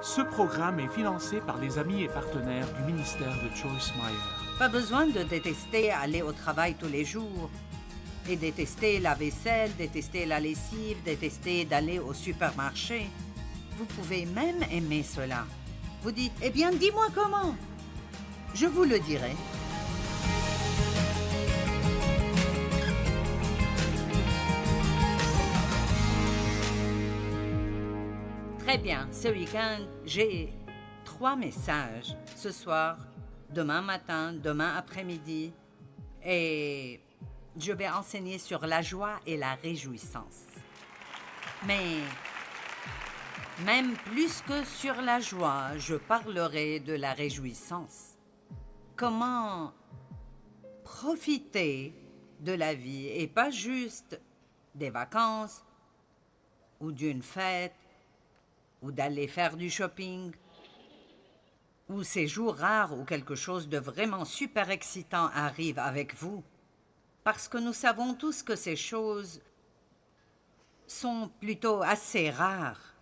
Ce programme est financé par les amis et partenaires du ministère de Joyce Meyer. Pas besoin de détester aller au travail tous les jours. Et détester la vaisselle, détester la lessive, détester d'aller au supermarché. Vous pouvez même aimer cela. Vous dites, eh bien, dis-moi comment. Je vous le dirai. Très bien, ce week-end, j'ai 3 messages. Ce soir, demain matin, demain après-midi. Et je vais enseigner sur la joie et la réjouissance. Mais même plus que sur la joie, je parlerai de la réjouissance. Comment profiter de la vie et pas juste des vacances ou d'une fête ou d'aller faire du shopping ou ces jours rares où quelque chose de vraiment super excitant arrive avec vous. Parce que nous savons tous que ces choses sont plutôt assez rares.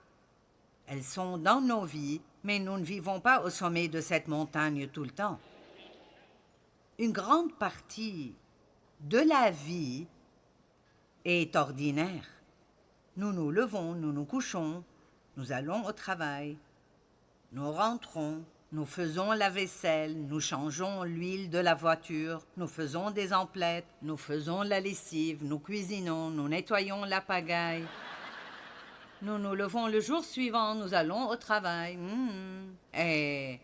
Elles sont dans nos vies, mais nous ne vivons pas au sommet de cette montagne tout le temps. Une grande partie de la vie est ordinaire. Nous nous levons, nous nous couchons, nous allons au travail, nous rentrons, nous faisons la vaisselle, nous changeons l'huile de la voiture, nous faisons des emplettes, nous faisons la lessive, nous cuisinons, nous nettoyons la pagaille. Nous nous levons le jour suivant, nous allons au travail. Et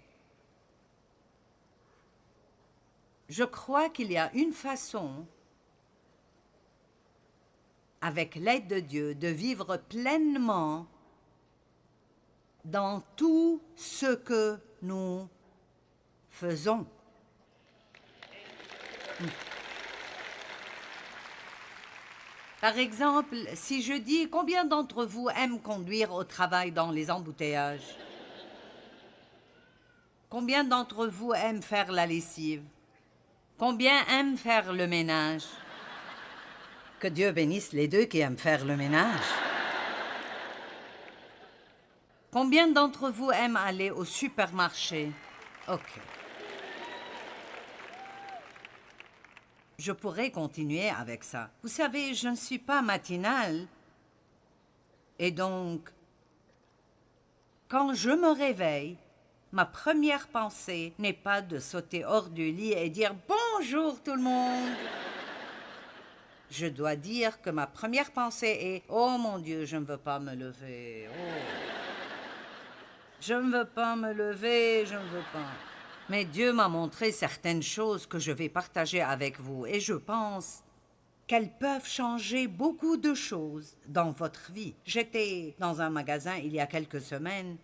je crois qu'il y a une façon, avec l'aide de Dieu, de vivre pleinement dans tout ce que nous faisons. Par exemple, si je dis combien d'entre vous aiment conduire au travail dans les embouteillages? Combien d'entre vous aiment faire la lessive? Combien aiment faire le ménage? Que Dieu bénisse les deux qui aiment faire le ménage. Combien d'entre vous aiment aller au supermarché? OK. Je pourrais continuer avec ça. Vous savez, je ne suis pas matinale. Et donc, quand je me réveille, ma première pensée n'est pas de sauter hors du lit et dire « Bonjour tout le monde !» Je dois dire que ma première pensée est « Oh mon Dieu, je ne veux pas me lever. Oh. Je ne veux pas me lever, je ne veux pas. » Mais Dieu m'a montré certaines choses que je vais partager avec vous et je pense qu'elles peuvent changer beaucoup de choses dans votre vie. J'étais dans un magasin il y a quelques semaines.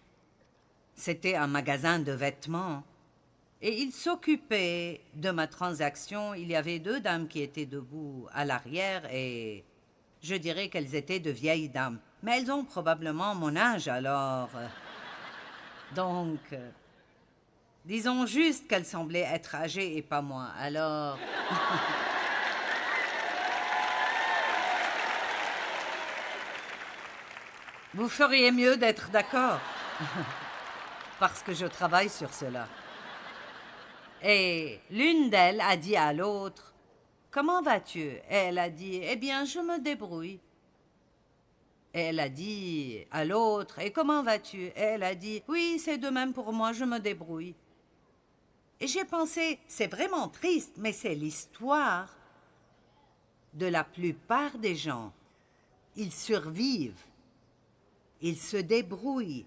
C'était un magasin de vêtements. Et il s'occupait de ma transaction. Il y avait 2 dames qui étaient debout à l'arrière et je dirais qu'elles étaient de vieilles dames. Mais elles ont probablement mon âge alors. Donc, disons juste qu'elles semblaient être âgées et pas moi. Alors... Vous feriez mieux d'être d'accord. Parce que je travaille sur cela. Et l'une d'elles a dit à l'autre, « Comment vas-tu » Et elle a dit, « Eh bien, je me débrouille. » Et elle a dit à l'autre, « Et comment vas-tu » Et elle a dit, « Oui, c'est de même pour moi, je me débrouille. » Et j'ai pensé, c'est vraiment triste, mais c'est l'histoire de la plupart des gens. Ils survivent, ils se débrouillent.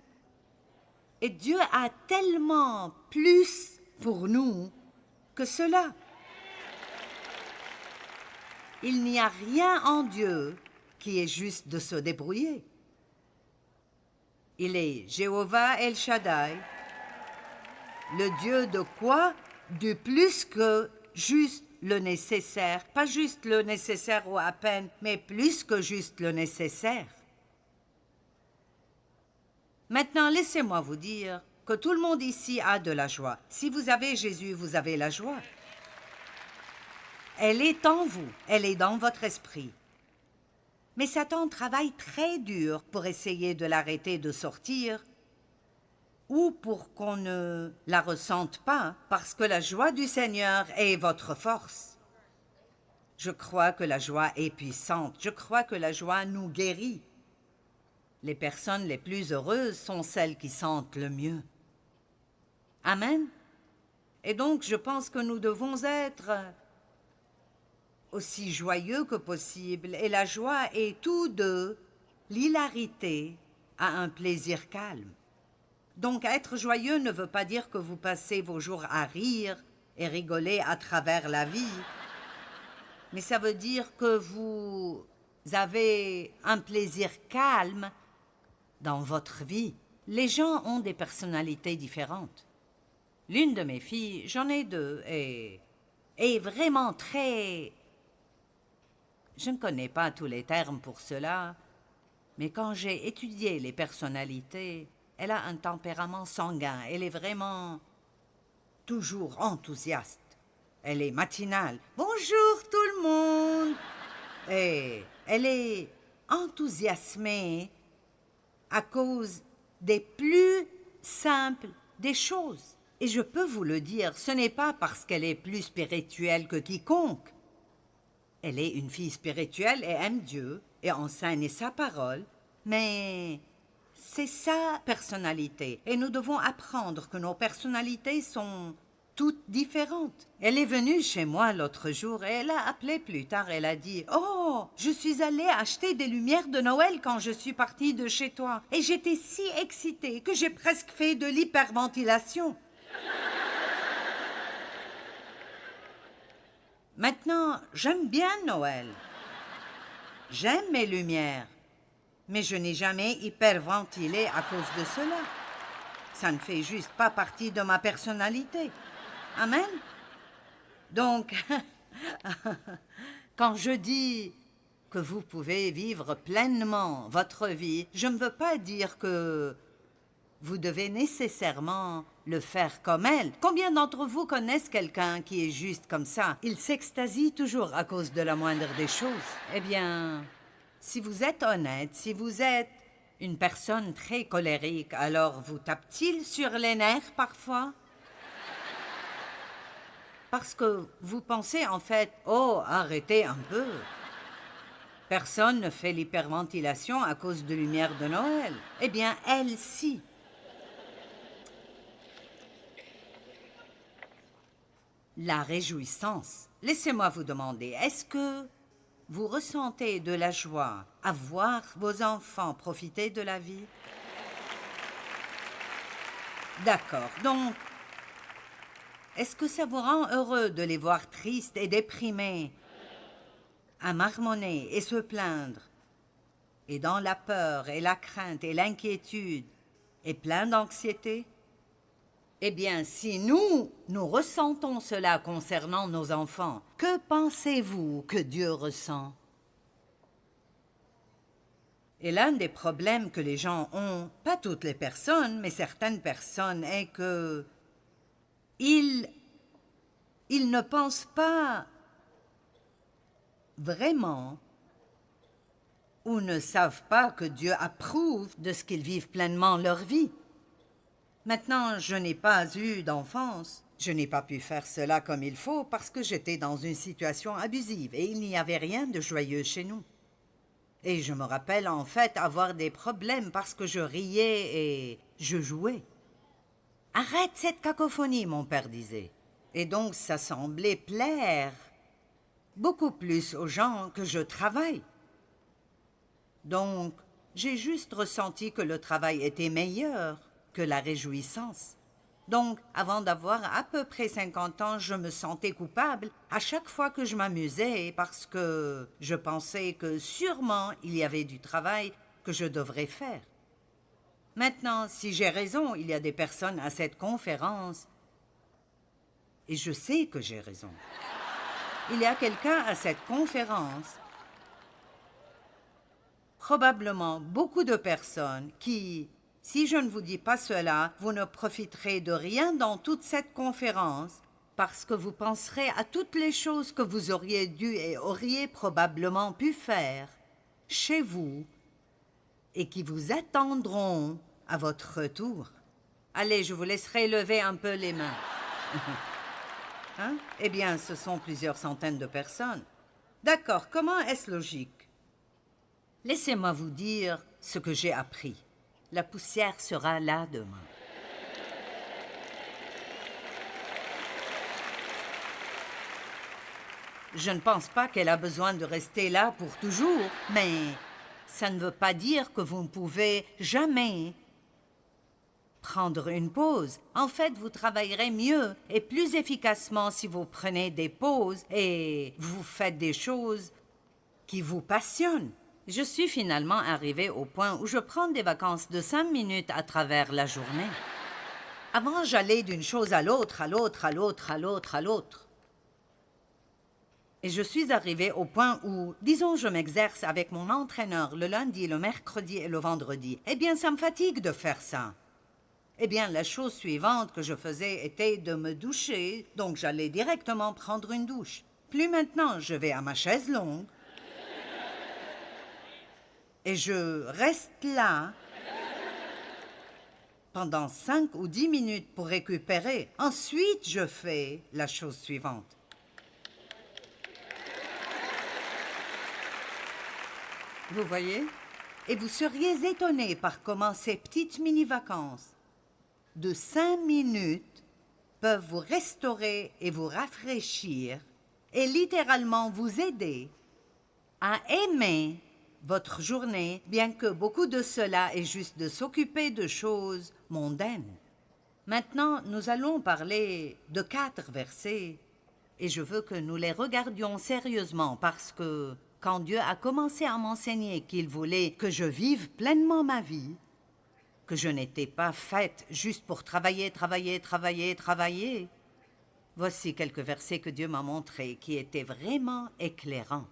Et Dieu a tellement plus pour nous que cela. Il n'y a rien en Dieu qui est juste de se débrouiller. Il est Jéhovah El Shaddai, le Dieu de quoi? Du plus que juste le nécessaire. Pas juste le nécessaire ou à peine, mais plus que juste le nécessaire. Maintenant, laissez-moi vous dire que tout le monde ici a de la joie. Si vous avez Jésus, vous avez la joie. Elle est en vous, elle est dans votre esprit. Mais Satan travaille très dur pour essayer de l'arrêter de sortir. ou pour qu'on ne la ressente pas, parce que la joie du Seigneur est votre force. Je crois que la joie est puissante, je crois que la joie nous guérit. Les personnes les plus heureuses sont celles qui sentent le mieux. Amen. Et donc je pense que nous devons être aussi joyeux que possible, et la joie est tout de l'hilarité à un plaisir calme. Donc être joyeux ne veut pas dire que vous passez vos jours à rire et rigoler à travers la vie, mais ça veut dire que vous avez un plaisir calme dans votre vie. Les gens ont des personnalités différentes. L'une de mes filles, j'en ai deux, est vraiment très... Je ne connais pas tous les termes pour cela, mais quand j'ai étudié les personnalités, elle a un tempérament sanguin. Elle est vraiment toujours enthousiaste. Elle est matinale. Bonjour tout le monde! Et elle est enthousiasmée à cause des plus simples des choses. Et je peux vous le dire, ce n'est pas parce qu'elle est plus spirituelle que quiconque. Elle est une fille spirituelle et aime Dieu et enseigne sa parole, mais c'est sa personnalité. Et nous devons apprendre que nos personnalités sont toutes différentes. Elle est venue chez moi l'autre jour et elle a appelé plus tard. Elle a dit « Oh, je suis allée acheter des lumières de Noël quand je suis partie de chez toi. Et j'étais si excitée que j'ai presque fait de l'hyperventilation. » Maintenant, j'aime bien Noël. J'aime mes lumières. Mais je n'ai jamais hyperventilé à cause de cela. Ça ne fait juste pas partie de ma personnalité. Amen. Donc, quand je dis que vous pouvez vivre pleinement votre vie, je ne veux pas dire que vous devez nécessairement le faire comme elle. Combien d'entre vous connaissent quelqu'un qui est juste comme ça? Il s'extasie toujours à cause de la moindre des choses. Eh bien, si vous êtes honnête, si vous êtes une personne très colérique, alors vous tape-t-il sur les nerfs parfois? Parce que vous pensez en fait, oh, arrêtez un peu. Personne ne fait l'hyperventilation à cause de lumière de Noël. Eh bien, elle, si. La réjouissance. Laissez-moi vous demander, est-ce que vous ressentez de la joie à voir vos enfants profiter de la vie? D'accord, donc, est-ce que ça vous rend heureux de les voir tristes et déprimés, à marmonner et se plaindre, et dans la peur et la crainte et l'inquiétude, et plein d'anxiété? Eh bien, si nous ressentons cela concernant nos enfants, que pensez-vous que Dieu ressent? Et l'un des problèmes que les gens ont, pas toutes les personnes, mais certaines personnes, est que ils ne pensent pas vraiment ou ne savent pas que Dieu approuve de ce qu'ils vivent pleinement leur vie. Maintenant, je n'ai pas eu d'enfance. Je n'ai pas pu faire cela comme il faut parce que j'étais dans une situation abusive et il n'y avait rien de joyeux chez nous. Et je me rappelle en fait avoir des problèmes parce que je riais et je jouais. « Arrête cette cacophonie », mon père disait. Et donc ça semblait plaire beaucoup plus aux gens que je travaille. Donc, j'ai juste ressenti que le travail était meilleur que la réjouissance. Donc, avant d'avoir à peu près 50 ans, je me sentais coupable à chaque fois que je m'amusais parce que je pensais que sûrement il y avait du travail que je devrais faire. Maintenant, si j'ai raison, il y a des personnes à cette conférence et je sais que j'ai raison. Il y a quelqu'un à cette conférence, probablement beaucoup de personnes qui, si je ne vous dis pas cela, vous ne profiterez de rien dans toute cette conférence parce que vous penserez à toutes les choses que vous auriez dû et auriez probablement pu faire chez vous et qui vous attendront à votre retour. Allez, je vous laisserai lever un peu les mains. Hein? Eh bien, ce sont plusieurs centaines de personnes. D'accord, comment est-ce logique? Laissez-moi vous dire ce que j'ai appris. La poussière sera là demain. Je ne pense pas qu'elle a besoin de rester là pour toujours, mais ça ne veut pas dire que vous ne pouvez jamais prendre une pause. En fait, vous travaillerez mieux et plus efficacement si vous prenez des pauses et vous faites des choses qui vous passionnent. Je suis finalement arrivée au point où je prends des vacances de 5 minutes à travers la journée. Avant, j'allais d'une chose à l'autre, à l'autre, à l'autre, à l'autre, à l'autre. Et je suis arrivée au point où, disons, je m'exerce avec mon entraîneur le lundi, le mercredi et le vendredi. Eh bien, ça me fatigue de faire ça. Eh bien, la chose suivante que je faisais était de me doucher, donc j'allais directement prendre une douche. Plus maintenant, je vais à ma chaise longue et je reste là pendant 5 ou 10 minutes pour récupérer. Ensuite, je fais la chose suivante. Vous voyez? Et vous seriez étonné par comment ces petites mini-vacances de 5 minutes peuvent vous restaurer et vous rafraîchir et littéralement vous aider à aimer votre journée, bien que beaucoup de cela est juste de s'occuper de choses mondaines. Maintenant, nous allons parler de 4 versets et je veux que nous les regardions sérieusement parce que quand Dieu a commencé à m'enseigner qu'il voulait que je vive pleinement ma vie, que je n'étais pas faite juste pour travailler, travailler, travailler, travailler. Voici quelques versets que Dieu m'a montrés qui étaient vraiment éclairants.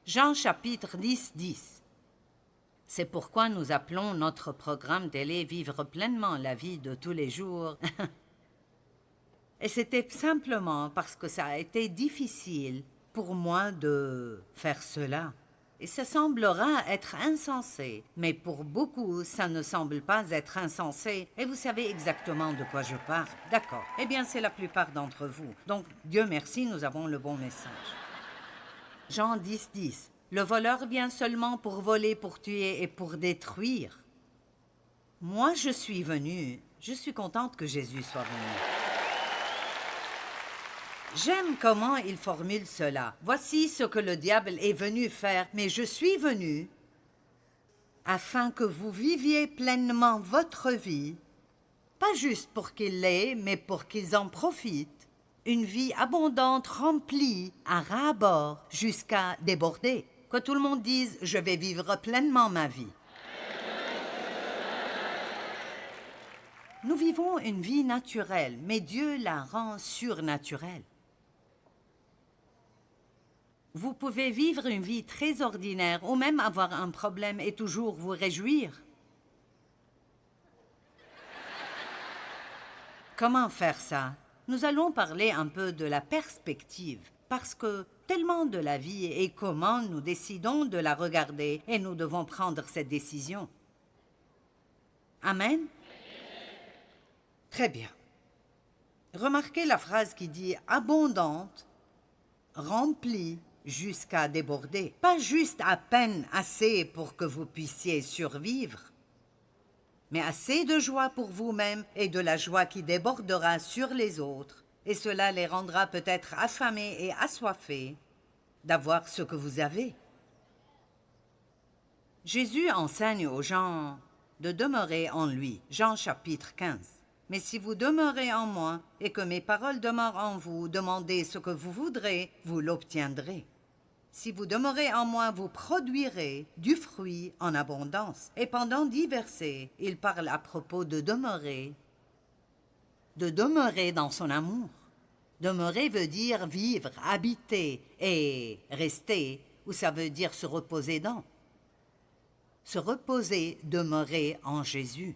Jean chapitre 10, 10. C'est pourquoi nous appelons notre programme télé « Vivre pleinement la vie de tous les jours ». Et c'était simplement parce que ça a été difficile pour moi de faire cela. Et ça semblera être insensé, mais pour beaucoup, ça ne semble pas être insensé. Et vous savez exactement de quoi je parle. D'accord. Eh bien, c'est la plupart d'entre vous. Donc, Dieu merci, nous avons le bon message. Jean 10, 10. Le voleur vient seulement pour voler, pour tuer et pour détruire. Moi, je suis contente que Jésus soit venu. J'aime comment il formule cela. Voici ce que le diable est venu faire, mais je suis venu afin que vous viviez pleinement votre vie, pas juste pour qu'ils l'aient, mais pour qu'ils en profitent. Une vie abondante, remplie, à ras bord, jusqu'à déborder. Que tout le monde dise « Je vais vivre pleinement ma vie ». Nous vivons une vie naturelle, mais Dieu la rend surnaturelle. Vous pouvez vivre une vie très ordinaire ou même avoir un problème et toujours vous réjouir. Comment faire ça? Nous allons parler un peu de la perspective, parce que tellement de la vie et comment nous décidons de la regarder et nous devons prendre cette décision. Amen? Très bien. Remarquez la phrase qui dit « abondante, remplie ». Jusqu'à déborder. Pas juste à peine assez pour que vous puissiez survivre, mais assez de joie pour vous-même et de la joie qui débordera sur les autres, et cela les rendra peut-être affamés et assoiffés d'avoir ce que vous avez. Jésus enseigne aux gens de demeurer en lui. Jean chapitre 15. Mais si vous demeurez en moi et que mes paroles demeurent en vous, demandez ce que vous voudrez, vous l'obtiendrez. Si vous demeurez en moi, vous produirez du fruit en abondance. Et pendant 10 versets, il parle à propos de demeurer dans son amour. Demeurer veut dire vivre, habiter, et rester, ou ça veut dire se reposer dans. Se reposer, demeurer en Jésus.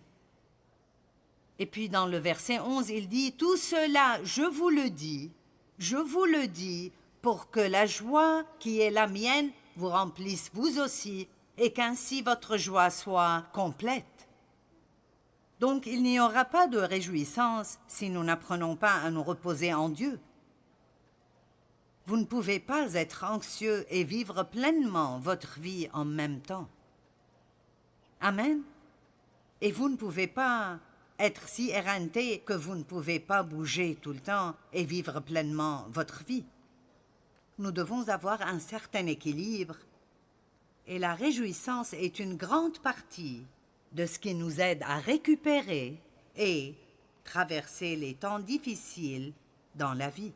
Et puis dans le verset 11, il dit « Tout cela, je vous le dis, pour que la joie qui est la mienne vous remplisse vous aussi, et qu'ainsi votre joie soit complète. » Donc il n'y aura pas de réjouissance si nous n'apprenons pas à nous reposer en Dieu. Vous ne pouvez pas être anxieux et vivre pleinement votre vie en même temps. Amen. Et vous ne pouvez pas être si éreinté que vous ne pouvez pas bouger tout le temps et vivre pleinement votre vie. Nous devons avoir un certain équilibre et la réjouissance est une grande partie de ce qui nous aide à récupérer et traverser les temps difficiles dans la vie.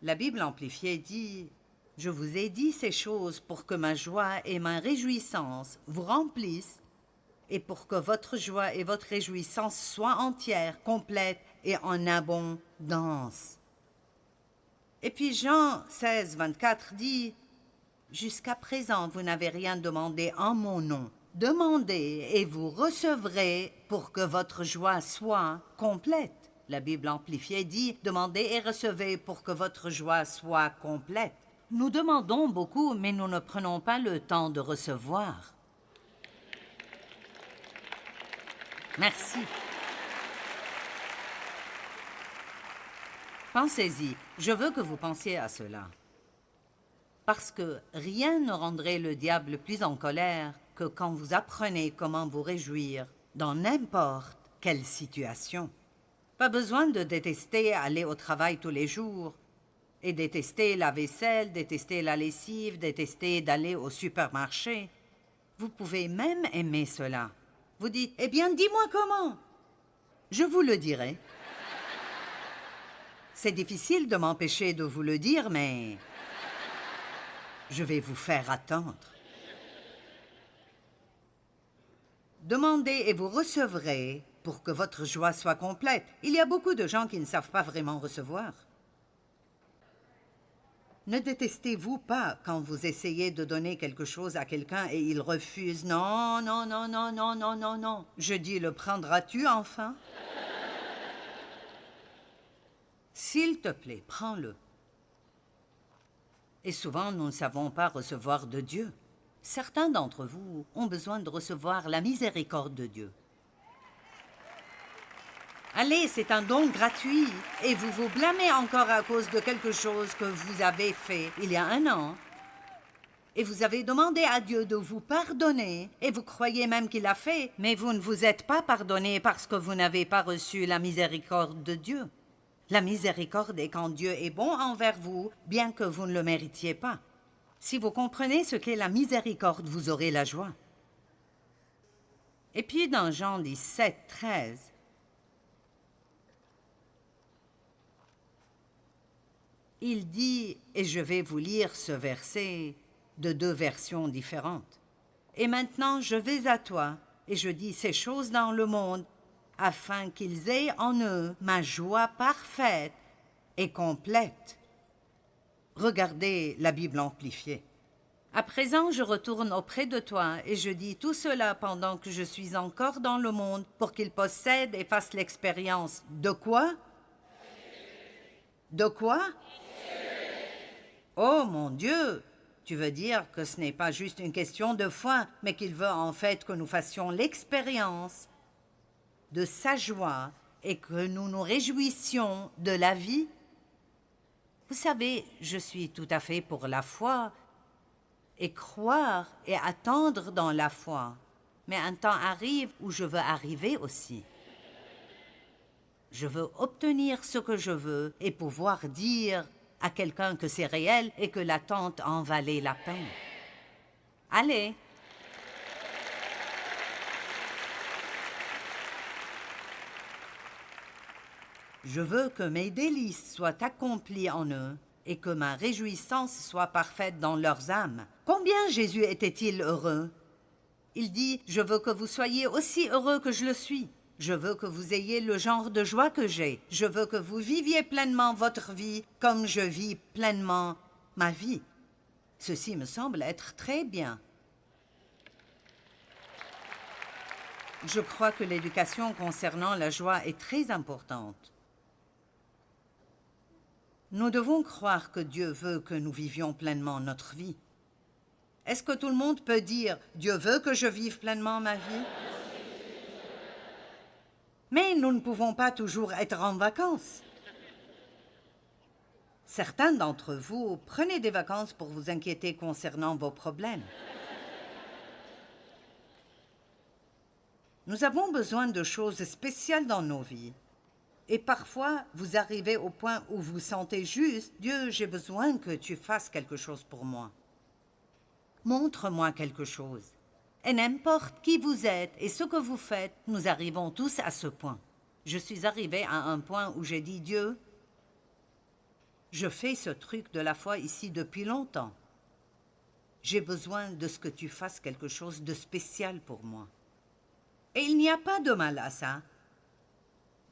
La Bible amplifiée dit « Je vous ai dit ces choses pour que ma joie et ma réjouissance vous remplissent et pour que votre joie et votre réjouissance soient entières, complètes et en abondance. » Et puis Jean 16, 24 dit « Jusqu'à présent, vous n'avez rien demandé en mon nom. Demandez et vous recevrez pour que votre joie soit complète. » La Bible amplifiée dit « Demandez et recevez pour que votre joie soit complète. » Nous demandons beaucoup, mais nous ne prenons pas le temps de recevoir. Merci. Pensez-y, je veux que vous pensiez à cela. Parce que rien ne rendrait le diable plus en colère que quand vous apprenez comment vous réjouir dans n'importe quelle situation. Pas besoin de détester aller au travail tous les jours et détester la vaisselle, détester la lessive, détester d'aller au supermarché. Vous pouvez même aimer cela. Vous dites, eh bien, dis-moi comment. Je vous le dirai. C'est difficile de m'empêcher de vous le dire, mais je vais vous faire attendre. Demandez et vous recevrez pour que votre joie soit complète. Il y a beaucoup de gens qui ne savent pas vraiment recevoir. Ne détestez-vous pas quand vous essayez de donner quelque chose à quelqu'un et il refuse? Non, non, non, non, non, non, non, non. Je dis, le prendras-tu enfin? S'il te plaît, prends-le. Et souvent, nous ne savons pas recevoir de Dieu. Certains d'entre vous ont besoin de recevoir la miséricorde de Dieu. Allez, c'est un don gratuit et vous vous blâmez encore à cause de quelque chose que vous avez fait il y a un an. Et vous avez demandé à Dieu de vous pardonner et vous croyez même qu'il l'a fait, mais vous ne vous êtes pas pardonné parce que vous n'avez pas reçu la miséricorde de Dieu. La miséricorde est quand Dieu est bon envers vous, bien que vous ne le méritiez pas. Si vous comprenez ce qu'est la miséricorde, vous aurez la joie. Et puis dans Jean 17, 13, il dit, et je vais vous lire ce verset de deux versions différentes. « Et maintenant je vais à toi, et je dis ces choses dans le monde, afin qu'ils aient en eux ma joie parfaite et complète. » Regardez la Bible amplifiée. « À présent je retourne auprès de toi, et je dis tout cela pendant que je suis encore dans le monde, pour qu'ils possèdent et fassent l'expérience. » De quoi? De quoi? Oh mon Dieu! Tu veux dire que ce n'est pas juste une question de foi, mais qu'il veut en fait que nous fassions l'expérience de sa joie et que nous nous réjouissions de la vie? Vous savez, je suis tout à fait pour la foi et croire et attendre dans la foi. Mais un temps arrive où je veux arriver aussi. Je veux obtenir ce que je veux et pouvoir dire à quelqu'un que c'est réel et que l'attente en valait la peine. Allez! Je veux que mes délices soient accomplies en eux et que ma réjouissance soit parfaite dans leurs âmes. Combien Jésus était-il heureux? Il dit, « Je veux que vous soyez aussi heureux que je le suis. Je veux que vous ayez le genre de joie que j'ai. Je veux que vous viviez pleinement votre vie comme je vis pleinement ma vie. » Ceci me semble être très bien. Je crois que l'éducation concernant la joie est très importante. Nous devons croire que Dieu veut que nous vivions pleinement notre vie. Est-ce que tout le monde peut dire « Dieu veut que je vive pleinement ma vie » ? Mais nous ne pouvons pas toujours être en vacances. Certains d'entre vous prenez des vacances pour vous inquiéter concernant vos problèmes. Nous avons besoin de choses spéciales dans nos vies. Et parfois, vous arrivez au point où vous sentez juste « Dieu, j'ai besoin que tu fasses quelque chose pour moi. Montre-moi quelque chose. » Et n'importe qui vous êtes et ce que vous faites, nous arrivons tous à ce point. Je suis arrivée à un point où j'ai dit « Dieu, je fais ce truc de la foi ici depuis longtemps. J'ai besoin de ce que tu fasses quelque chose de spécial pour moi. » Et il n'y a pas de mal à ça.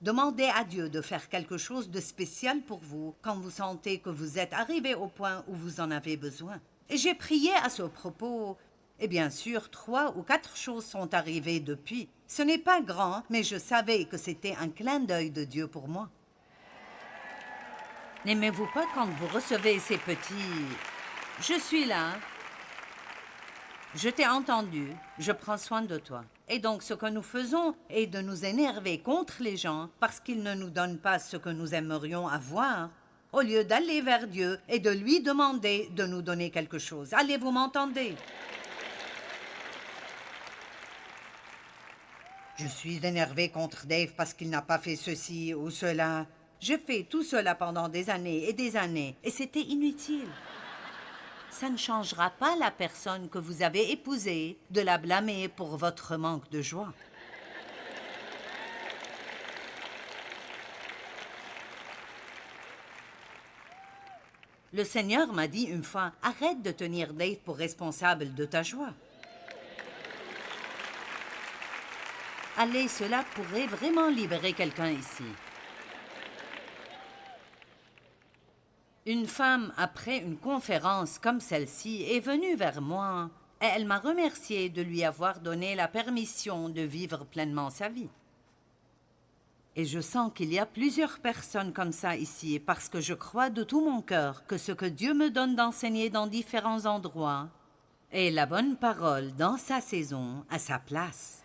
Demandez à Dieu de faire quelque chose de spécial pour vous quand vous sentez que vous êtes arrivé au point où vous en avez besoin. Et j'ai prié à ce propos, et bien sûr, 3 ou 4 choses sont arrivées depuis. Ce n'est pas grand, mais je savais que c'était un clin d'œil de Dieu pour moi. N'aimez-vous pas quand vous recevez ces petits « Je suis là, je t'ai entendu, je prends soin de toi ». Et donc ce que nous faisons est de nous énerver contre les gens parce qu'ils ne nous donnent pas ce que nous aimerions avoir, au lieu d'aller vers Dieu et de lui demander de nous donner quelque chose. Allez, vous m'entendez? Je suis énervé contre Dave parce qu'il n'a pas fait ceci ou cela. J'ai fait tout cela pendant des années et c'était inutile. Ça ne changera pas la personne que vous avez épousée de la blâmer pour votre manque de joie. Le Seigneur m'a dit une fois, arrête de tenir Dave pour responsable de ta joie. Allez, cela pourrait vraiment libérer quelqu'un ici. Une femme, après une conférence comme celle-ci, est venue vers moi et elle m'a remercié de lui avoir donné la permission de vivre pleinement sa vie. Et je sens qu'il y a plusieurs personnes comme ça ici parce que je crois de tout mon cœur que ce que Dieu me donne d'enseigner dans différents endroits est la bonne parole dans sa saison, à sa place.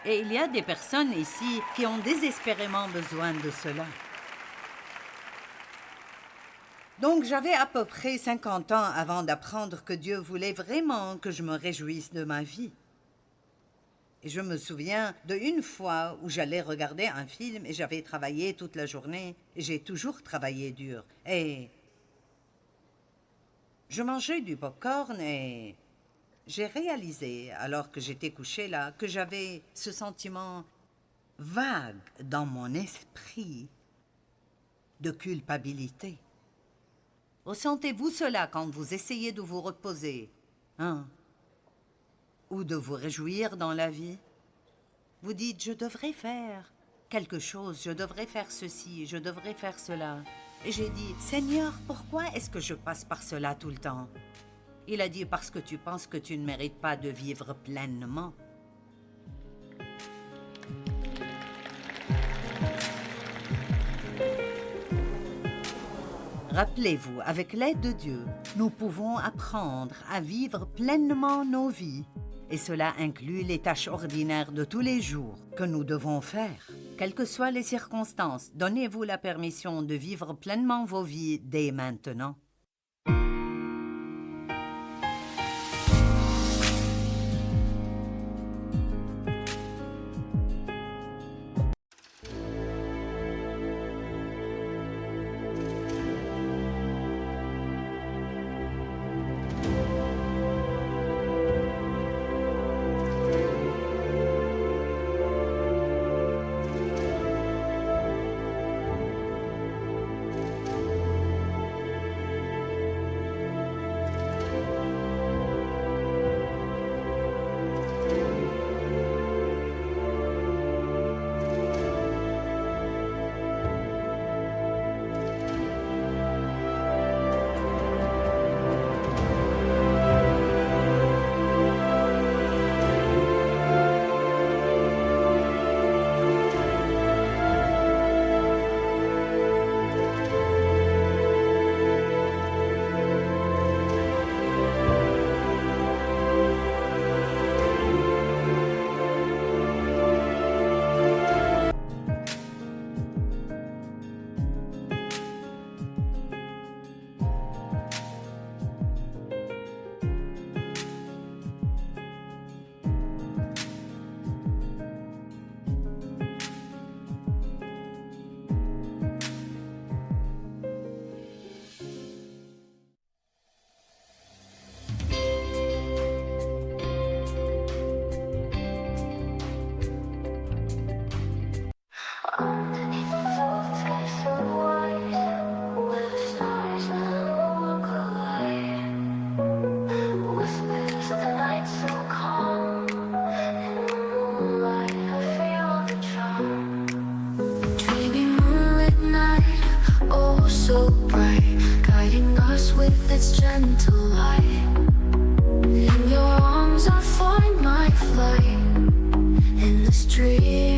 Et il y a des personnes ici qui ont désespérément besoin de cela. Donc j'avais à peu près 50 ans avant d'apprendre que Dieu voulait vraiment que je me réjouisse de ma vie. Et je me souviens d'une fois où j'allais regarder un film et j'avais travaillé toute la journée et j'ai toujours travaillé dur. Et je mangeais du popcorn et j'ai réalisé, alors que j'étais couchée là, que j'avais ce sentiment vague dans mon esprit de culpabilité. Ressentez-vous cela quand vous essayez de vous reposer, hein? Ou de vous réjouir dans la vie? Vous dites, je devrais faire quelque chose, je devrais faire ceci, je devrais faire cela. Et j'ai dit, Seigneur, pourquoi est-ce que je passe par cela tout le temps? Il a dit, parce que tu penses que tu ne mérites pas de vivre pleinement. Rappelez-vous, avec l'aide de Dieu, nous pouvons apprendre à vivre pleinement nos vies. Et cela inclut les tâches ordinaires de tous les jours que nous devons faire. Quelles que soient les circonstances, donnez-vous la permission de vivre pleinement vos vies dès maintenant. its gentle light. In your arms I find my flight. In this dream